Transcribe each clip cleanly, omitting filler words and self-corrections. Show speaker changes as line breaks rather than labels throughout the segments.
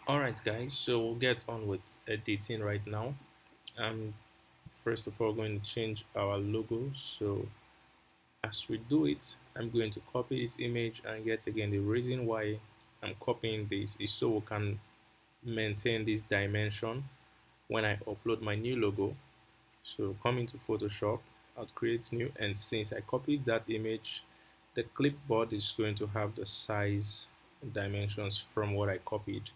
Alright guys, so we'll get on with editing right now. I'm first of all going to change our logo. So as we do it, I'm going to copy this image, and yet again the reason why I'm copying this is so we can maintain this dimension when I upload my new logo. So come into Photoshop, I'll create new, and since I copied that image, the clipboard is going to have the size dimensions from what I copied,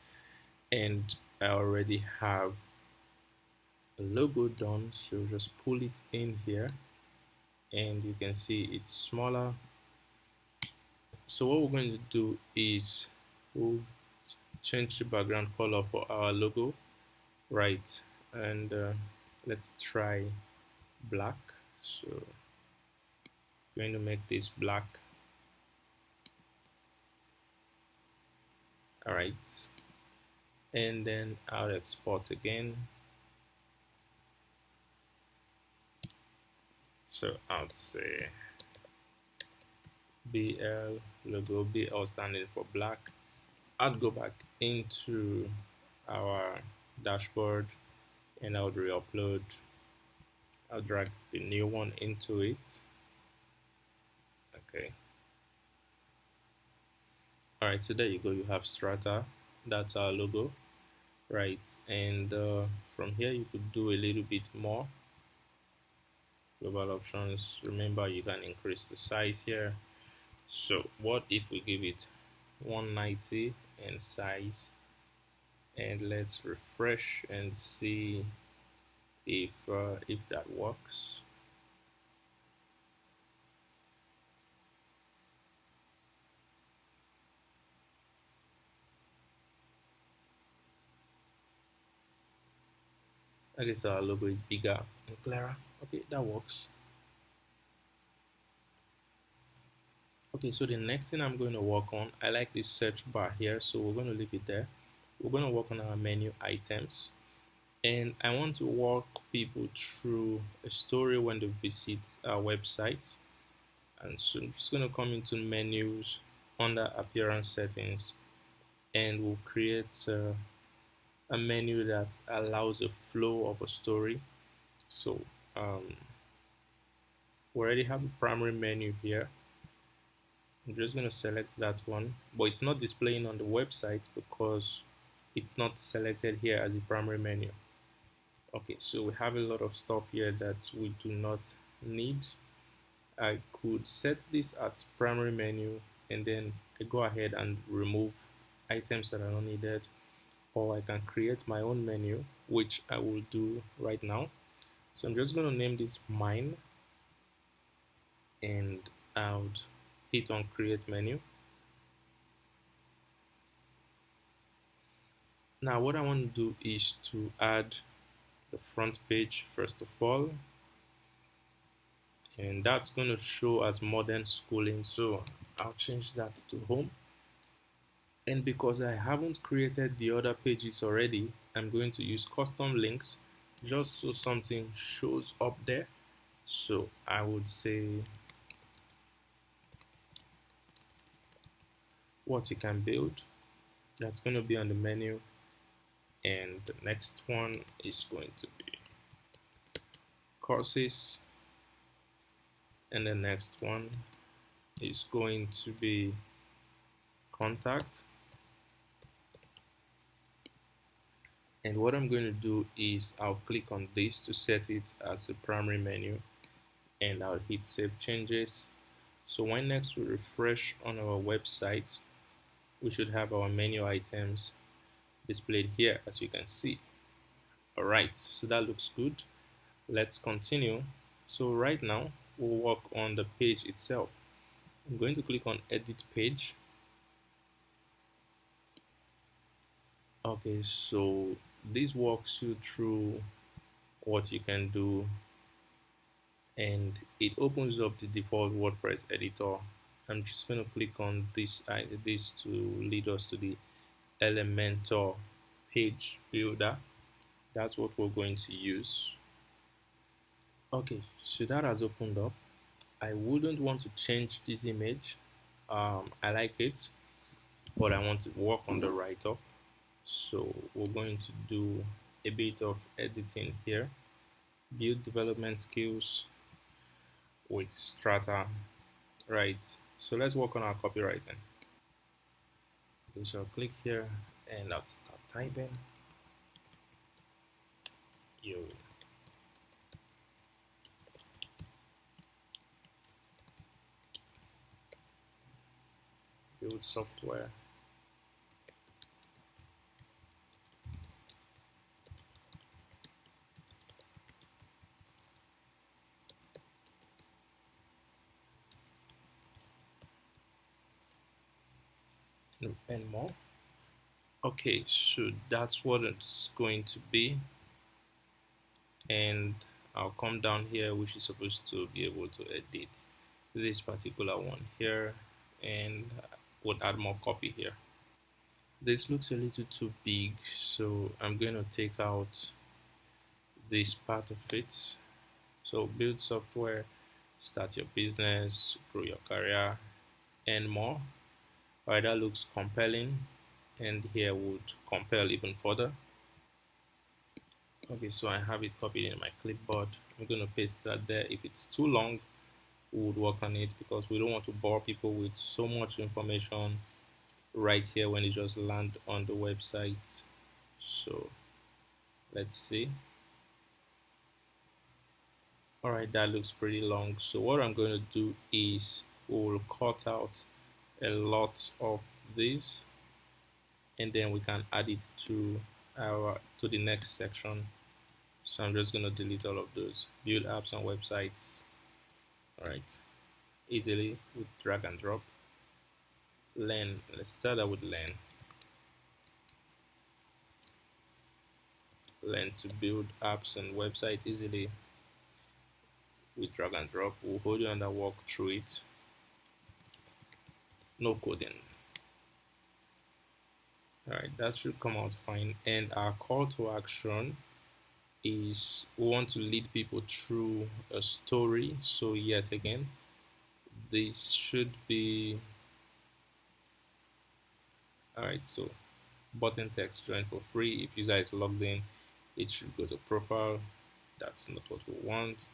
and I already have a logo done, so just pull it in here and you can see it's smaller. So what we're going to do is we'll change the background color for our logo, right? And let's try black. So I'm going to make this black. All right, and then I'll export again. So I'll say BL logo, BL standing for black. I'd go back into our dashboard and I would re-upload. I'll drag the new one into it. Okay. All right, so there you go. You have Strata. That's our logo, right? And from here, you could do a little bit more. Global options. Remember, you can increase the size here. So what if we give it 190 in size? And let's refresh and see if that works. Okay, so our logo is bigger and clearer. Okay, that works. Okay, so the next thing I'm going to work on, I like this search bar here, so we're going to leave it there. We're going to work on our menu items, and I want to walk people through a story when they visit our website. And so I'm just going to come into menus under appearance settings, and we'll create a menu that allows a flow of a story. So we already have a primary menu here. I'm just going to select that one, but it's not displaying on the website because it's not selected here as a primary menu. Okay, so we have a lot of stuff here that we do not need. I could set this as primary menu and then I go ahead and remove items that are not needed, or I can create my own menu, which I will do right now. So I'm just going to name this mine, and I would hit on create menu. Now what I want to do is to add the front page first of all, and that's going to show as modern schooling, so I'll change that to home. And because I haven't created the other pages already, I'm going to use custom links just so something shows up there. So I would say what you can build, that's going to be on the menu, and the next one is going to be courses, and the next one is going to be contact. And what I'm going to do is I'll click on this to set it as a primary menu, and I'll hit save changes. So when next we refresh on our website, we should have our menu items displayed here, as you can see. Alright, so that looks good. Let's continue. So right now we'll work on the page itself. I'm going to click on edit page. Okay, so this walks you through what you can do, and it opens up the default WordPress editor. I'm just going to click on this to lead us to the Elementor page builder. That's what we're going to use. Okay, so that has opened up. I wouldn't want to change this image. I like it, but I want to work on the write-up. So we're going to do a bit of editing here. Build development skills with Strata. Right. So let's work on our copywriting. Okay, so I'll click here and I'll start typing. Yo, build software. And more. Okay, so that's what it's going to be. And I'll come down here, which is supposed to be able to edit this particular one here, and would add more copy here. This looks a little too big, so I'm going to take out this part of it. So build software, start your business, grow your career, and more. Alright, that looks compelling, and here would compel even further. Okay, so I have it copied in my clipboard. I'm going to paste that there. If it's too long, we would work on it because we don't want to bore people with so much information right here when they just land on the website. So let's see. Alright, that looks pretty long. So what I'm going to do is we will cut out a lot of this, and then we can add it to the next section. So I'm just going to delete all of those. Build apps and websites. Alright, easily with drag and drop. Learn. Let's start out with learn. Learn to build apps and websites easily with drag and drop. We'll hold you and walk through it. No coding. Alright, that should come out fine. And our call to action is we want to lead people through a story. So yet again, this should be alright. So button text join for free. If user is logged in, it should go to profile. That's not what we want.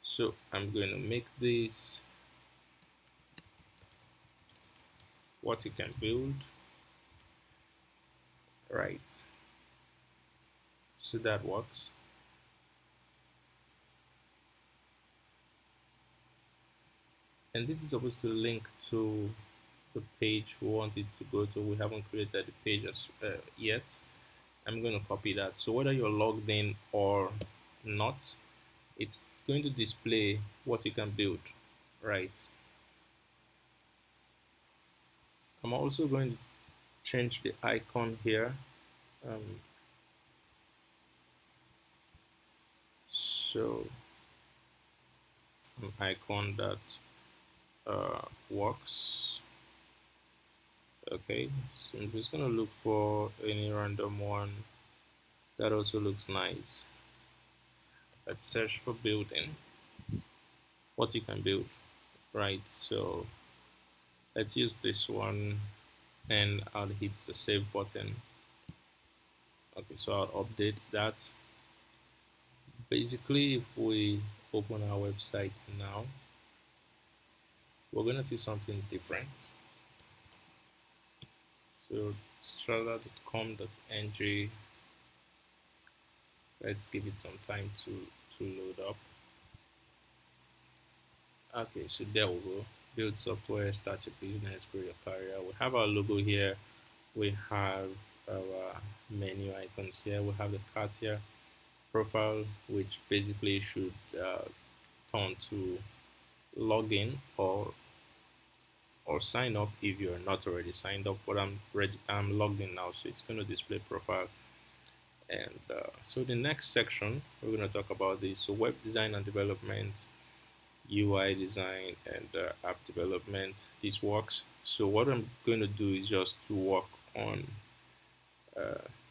So I'm going to make this what you can build. Right. So that works. And this is supposed to link to the page we want it to go to. We haven't created the page yet. I'm going to copy that. So whether you're logged in or not, it's going to display what you can build, right? I'm also going to change the icon here. Um, so an icon that works. Okay, so I'm just gonna look for any random one that also looks nice. Let's search for building, what you can build, right? So let's use this one and I'll hit the save button. Okay, so I'll update that. Basically, if we open our website now, we're gonna see something different. So strata.com.ng, let's give it some time to load up. Okay, so there we go. Build software, start your business, grow your career. We have our logo here. We have our menu icons here. We have the cart here. Profile, which basically should turn to login or sign up if you're not already signed up. But I'm logged in now, so it's going to display profile. And so the next section we're going to talk about this. So web design and development, UI design, and app development. This works. So what I'm going to do is just to work on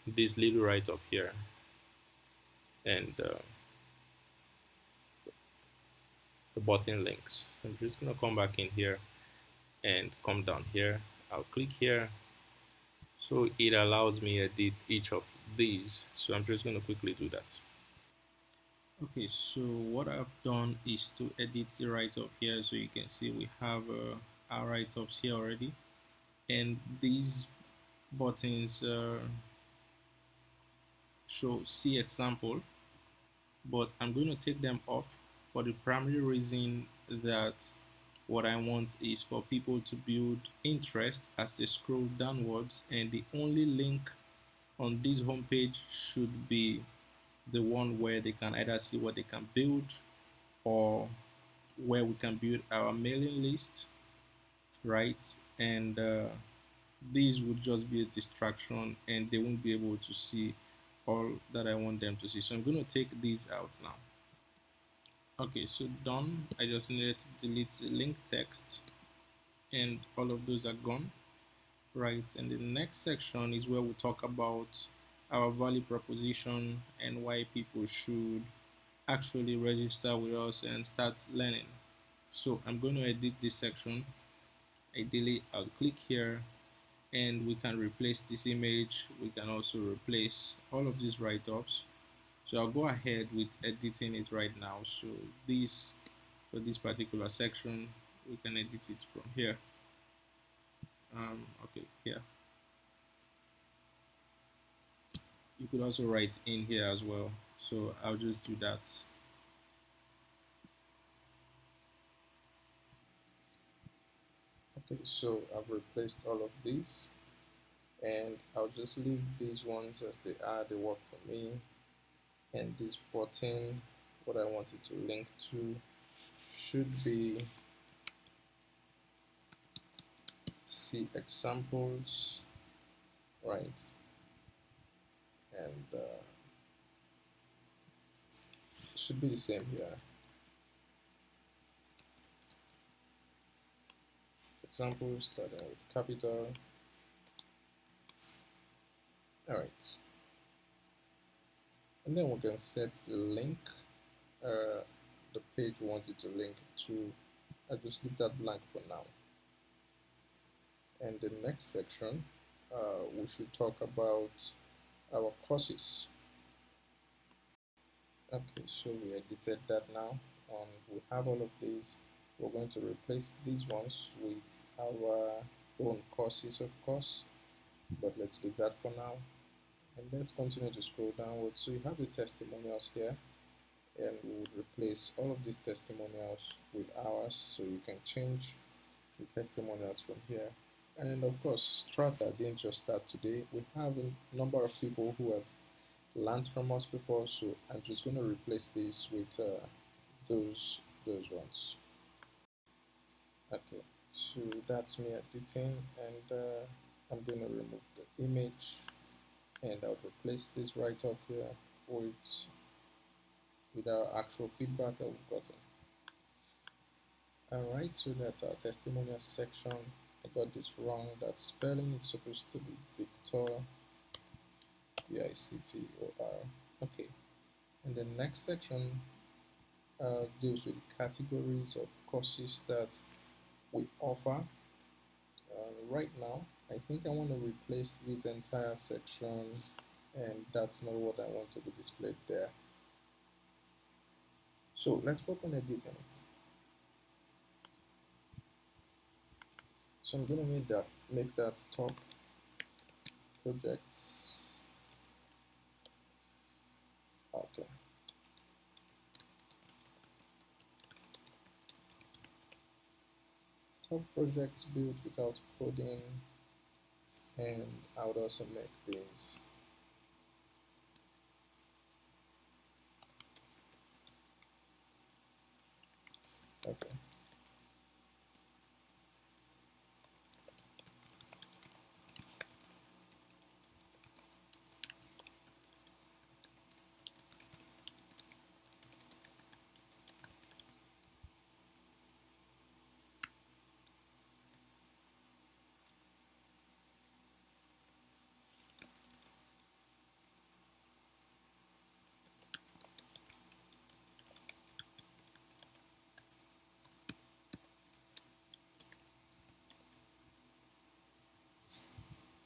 this little right up here, and the button links. I'm just gonna come back in here and come down here. I'll click here. So it allows me edit each of these. So I'm just going to quickly do that. Okay, so what I've done is to edit the write-up here, so you can see we have our write-ups here already, and these buttons show see example, but I'm going to take them off for the primary reason that what I want is for people to build interest as they scroll downwards, and the only link on this homepage should be the one where they can either see what they can build or where we can build our mailing list, right? And these would just be a distraction and they won't be able to see all that I want them to see. So I'm going to take these out now. Okay, so done. I just needed to delete the link text and all of those are gone, right? And the next section is where we talk about our value proposition and why people should actually register with us and start learning. So I'm going to edit this section. Ideally, I'll click here and we can replace this image. We can also replace all of these write-ups. So I'll go ahead with editing it right now. So this, for this particular section, we can edit it from here. Okay, here. You could also write in here as well. So I'll just do that. Okay, so I've replaced all of these and I'll just leave these ones as they are. They work for me. And this button, what I want it to link to should be see examples, right? And it should be the same here. Examples starting with capital. All right. And then we can set the link, the page we want it to link to. I just leave that blank for now. And the next section, we should talk about our courses. Okay, so we edited that now. We have all of these. We're going to replace these ones with our own courses, of course, but let's leave that for now. And let's continue to scroll downwards. So you have the testimonials here, and we would replace all of these testimonials with ours, so you can change the testimonials from here. And of course, Strata didn't just start today. We have a number of people who has learned from us before, so I'm just going to replace this with those ones. Okay, so that's me editing, and I'm going to remove the image, and I'll replace this right up here with our actual feedback that we've gotten. Alright, so that's our testimonial section. I got this wrong. That spelling is supposed to be Victor, Victor. Okay, and the next section deals with categories of courses that we offer. Right now, I think I want to replace this entire section, and that's not what I want to be displayed there. So let's work on editing it. So I'm going to make that top projects. Okay. Top projects built without coding, and I would also make these. Okay.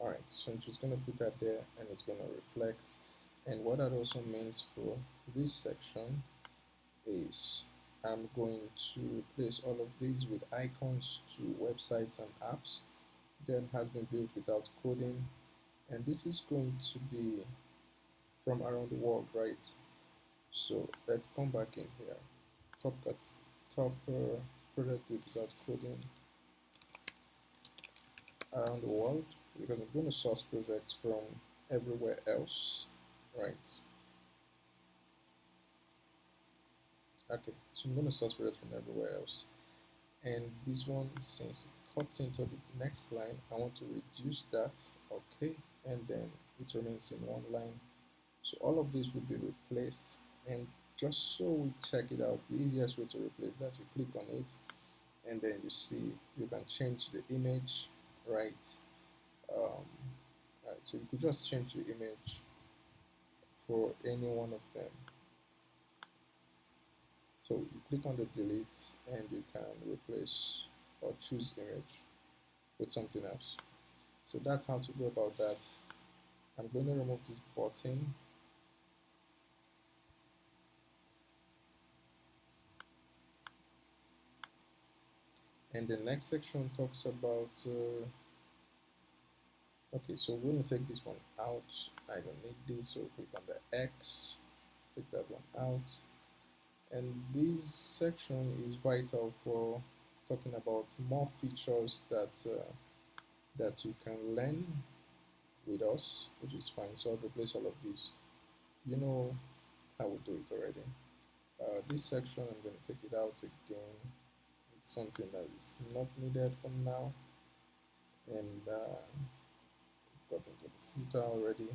Alright, so I'm just going to put that there and it's going to reflect. And what that also means for this section is I'm going to replace all of these with icons to websites and apps that has been built without coding. And this is going to be from around the world, right? So let's come back in here. Top cut, top product without coding around the world, because I'm going to source projects from everywhere else, right? Okay, so I'm going to source projects from everywhere else. And this one, since it cuts into the next line, I want to reduce that, okay, and then it remains in one line. So all of this will be replaced, and just so we check it out, the easiest way to replace that, you click on it, and then you see you can change the image, right? Um, right, so you could just change the image for any one of them. So you click on the delete, and you can replace or choose image with something else. So that's how to go about that. I'm going to remove this button. And the next section talks about, okay, so we're going to take this one out. I don't need this, so click on the X, take that one out. And this section is vital for talking about more features that you can learn with us, which is fine. So I'll replace all of these. You know how we do it already. This section, I'm going to take it out again. It's something that is not needed for now. And we've gotten to the footer already.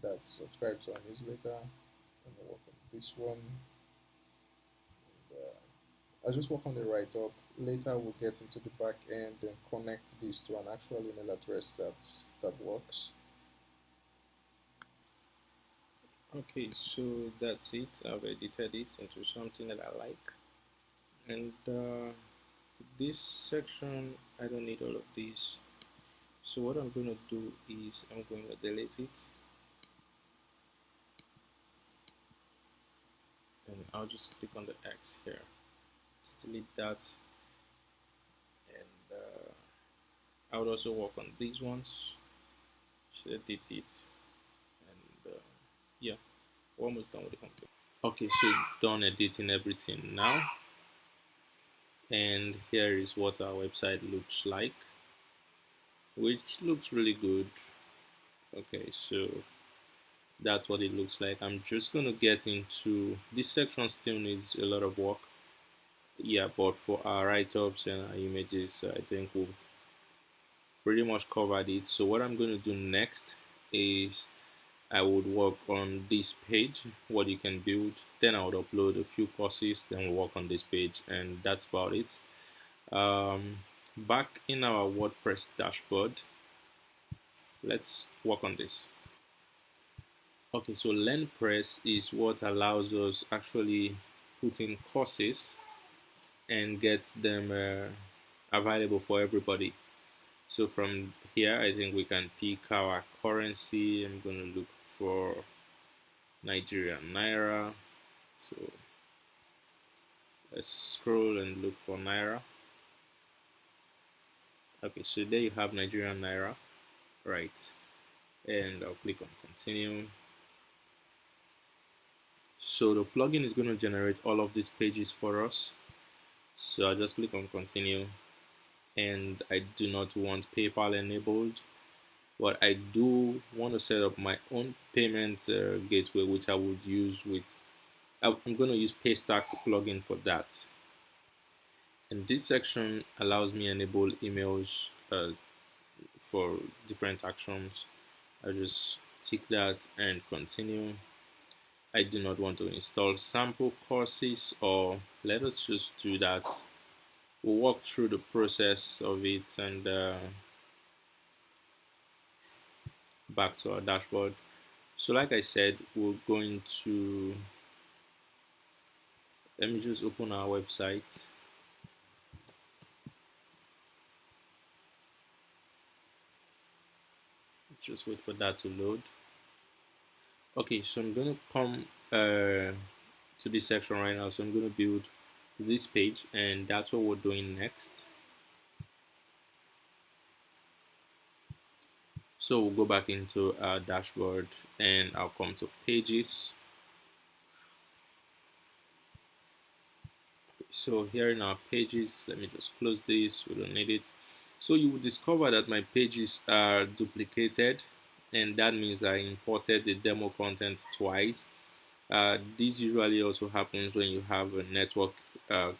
That's subscribe to our newsletter. I'm going to work on this one. And, I'll just work on the write up. Later, we'll get into the back end and connect this to an actual email address that works. Okay, so that's it. I've edited it into something that I like. And this section, I don't need all of these. So what I'm going to do is I'm going to delete it. And I'll just click on the X here to delete that. And I would also work on these ones. Should edit it. And yeah, we're almost done with the complete. Okay, so done editing everything now. And here is what our website looks like, which looks really good. Okay, so that's what it looks like. I'm just gonna get into this section. Still needs a lot of work, yeah, but for our write-ups and our images, I think we've pretty much covered it. So what I'm going to do next is I would work on this page, what you can build, then I would upload a few courses, then we'll work on this page, and that's about it. Back in our WordPress dashboard, let's work on this. Okay, so LearnPress is what allows us actually put in courses and get them available for everybody. So from here, I think we can pick our currency. I'm going to look for Nigerian Naira. So let's scroll and look for Naira. Okay, so there you have Nigerian Naira, right? And I'll click on continue. So the plugin is going to generate all of these pages for us. So I'll just click on continue, and I do not want PayPal enabled, but I do want to set up my own payment gateway, which I would use with, I'm going to use Paystack plugin for that. And this section allows me enable emails for different actions. I just tick that and continue. I do not want to install sample courses, or let us just do that. We'll walk through the process of it and back to our dashboard. So like I said, we're going to, let me just open our website. just wait for that to load. Okay, so I'm gonna come to this section right now. So I'm gonna build this page, and that's what we're doing next. So we'll go back into our dashboard, and I'll come to pages. So here in our pages, let me just close this, we don't need it. So you will discover that my pages are duplicated, and that means I imported the demo content twice. This usually also happens when you have a uh,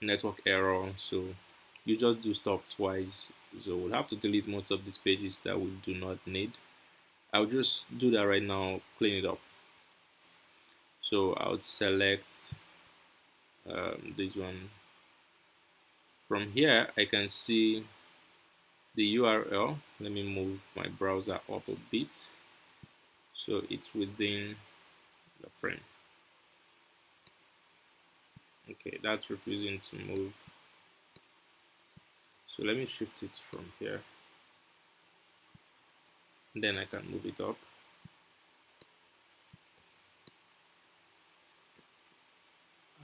network error, so you just do stuff twice. So we'll have to delete most of these pages that we do not need. I'll just do that right now, clean it up. So I would select this one. From here I can see the URL. Let me move my browser up a bit so it's within the frame. Okay, that's refusing to move, so let me shift it from here, then I can move it up.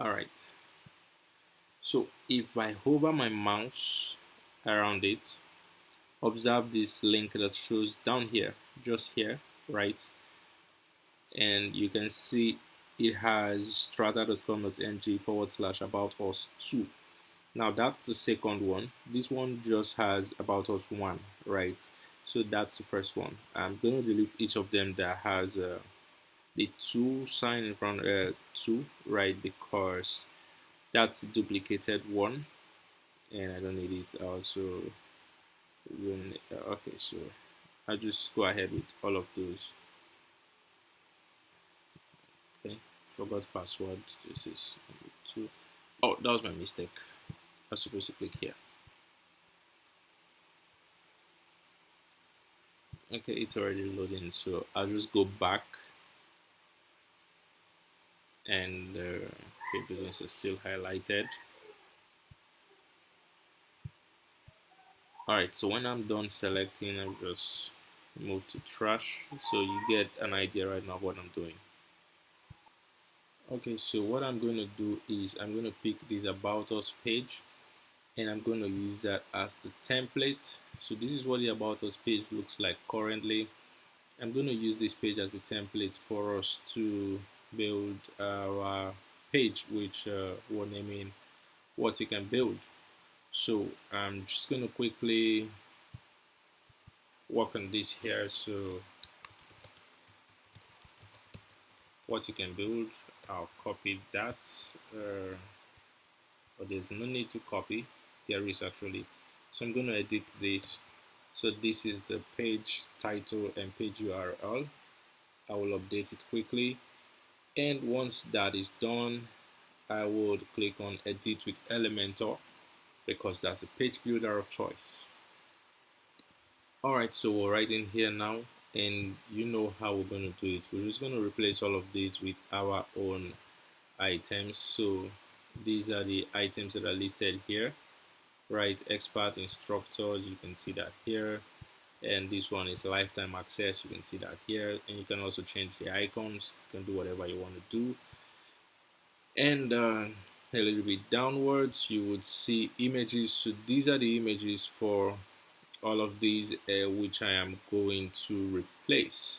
Alright, so if I hover my mouse around it, observe this link that shows down here, just here, right? And you can see it has strata.com.ng/about us 2. Now that's the second one. This one just has about us 1, right? So that's the first one. I'm going to delete each of them that has the 2 sign in front, 2, right? Because that's a duplicated one, and I don't need it. Also, okay, so I'll just go ahead with all of those. Okay, forgot password. This is 2. Oh, that was my mistake. I was supposed to click here. Okay, it's already loading, so I'll just go back, and okay, business is still highlighted. Alright, so when I'm done selecting, I'll just move to trash, so you get an idea right now of what I'm doing. Okay, so what I'm going to do is I'm going to pick this about us page, and I'm going to use that as the template. So this is what the about us page looks like currently. I'm going to use this page as a template for us to build our page, which we're naming what you can build. So I'm just going to quickly work on this here. So what you can build, I'll copy that, but there's no need to copy. There is actually. So I'm going to edit this. So this is the page title and page URL. I will update it quickly, and once that is done, I would click on edit with Elementor, because that's a page builder of choice. Alright, so we're right in here now, and you know how we're going to do it. We're just going to replace all of these with our own items. So these are the items that are listed here, right? Expert instructors, you can see that here, and this one is lifetime access, you can see that here, and you can also change the icons. You can do whatever you want to do. And a little bit downwards you would see images. So these are the images for all of these which I am going to replace.